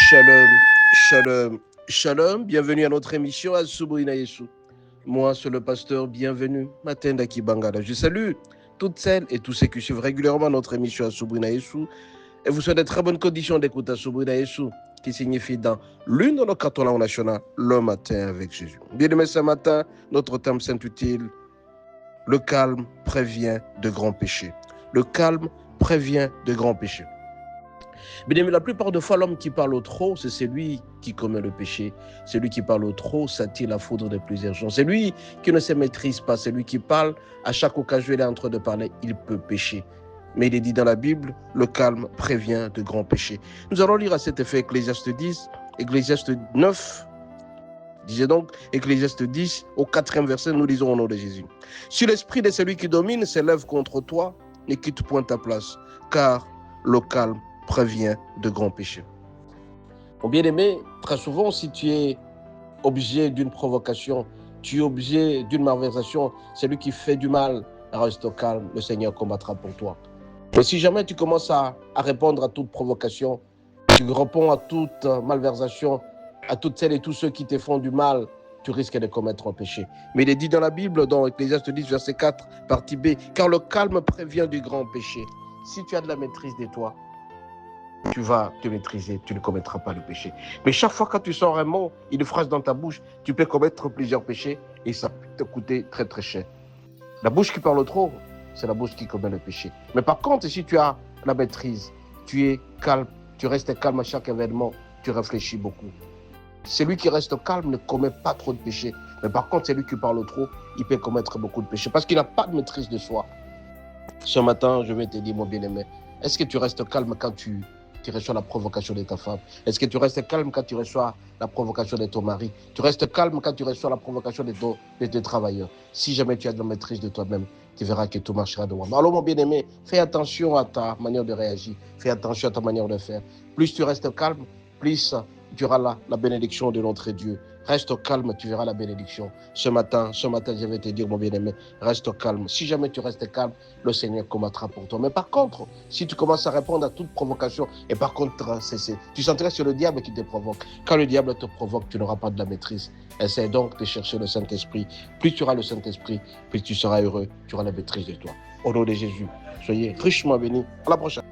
Shalom, shalom, shalom. Bienvenue à notre émission Asubuhi Yesu. Moi, c'est le pasteur. Bienvenue, Matenda Kibangala. Je salue toutes celles et tous ceux qui suivent régulièrement notre émission Asubuhi Yesu. Et vous souhaite de très bonnes conditions d'écoute Asubuhi Yesu, qui signifie dans l'une de nos quatre langues nationales, le matin avec Jésus. Bien-aimés, ce matin, notre thème s'intitule Le calme prévient de grands péchés. Le calme prévient de grands péchés. Bien-aimé, la plupart des fois, l'homme qui parle au trop, c'est celui qui commet le péché. Celui qui parle au trop s'attire la foudre de plusieurs gens. C'est lui qui ne se maîtrise pas. C'est lui qui parle. À chaque occasion, il est en train de parler, il peut pécher. Mais il est dit dans la Bible, le calme prévient de grands péchés. Nous allons lire à cet effet Ecclésiaste 10, Ecclésiaste 9, disait donc Ecclésiaste 10, au 4e verset, nous lisons au nom de Jésus. Si l'esprit de celui qui domine s'élève contre toi, ne quitte point ta place, car le calme prévient de grands péchés. Mon bien-aimé, très souvent, si tu es objet d'une provocation, tu es objet d'une malversation, celui qui fait du mal, reste au calme, le Seigneur combattra pour toi. Mais si jamais tu commences à répondre à toute provocation, tu réponds à toute malversation, à toutes celles et tous ceux qui te font du mal, tu risques de commettre un péché. Mais il est dit dans la Bible, dans Ecclésiaste 10, verset 4, partie B, car le calme prévient du grand péché. Si tu as de la maîtrise de toi, tu vas te maîtriser, tu ne commettras pas le péché. Mais chaque fois que tu sors un mot, une phrase dans ta bouche, tu peux commettre plusieurs péchés et ça peut te coûter très très cher. La bouche qui parle trop, c'est la bouche qui commet le péché. Mais par contre, si tu as la maîtrise, tu es calme, tu restes calme à chaque événement, tu réfléchis beaucoup. Celui qui reste calme ne commet pas trop de péchés. Mais par contre, celui qui parle trop, il peut commettre beaucoup de péchés parce qu'il n'a pas de maîtrise de soi. Ce matin, je vais te dire, mon bien-aimé, est-ce que tu restes calme quand tu reçois la provocation de ta femme? Est-ce que tu restes calme quand tu reçois la provocation de ton mari? Tu restes calme quand tu reçois la provocation de tes travailleurs? Si jamais tu as de la maîtrise de toi-même, tu verras que tout marchera de moi. Alors mon bien-aimé, fais attention à ta manière de réagir, fais attention à ta manière de faire. Plus tu restes calme, plus tu auras la bénédiction de notre Dieu. Reste au calme, tu verras la bénédiction. Ce matin, je vais te dire, mon bien-aimé, reste au calme. Si jamais tu restes calme, le Seigneur combattra pour toi. Mais par contre, si tu commences à répondre à toute provocation, et par contre, tu sentiras que c'est le diable qui te provoque. Quand le diable te provoque, tu n'auras pas de la maîtrise. Essaie donc de chercher le Saint-Esprit. Plus tu auras le Saint-Esprit, plus tu seras heureux, tu auras la maîtrise de toi. Au nom de Jésus, soyez richement bénis. À la prochaine.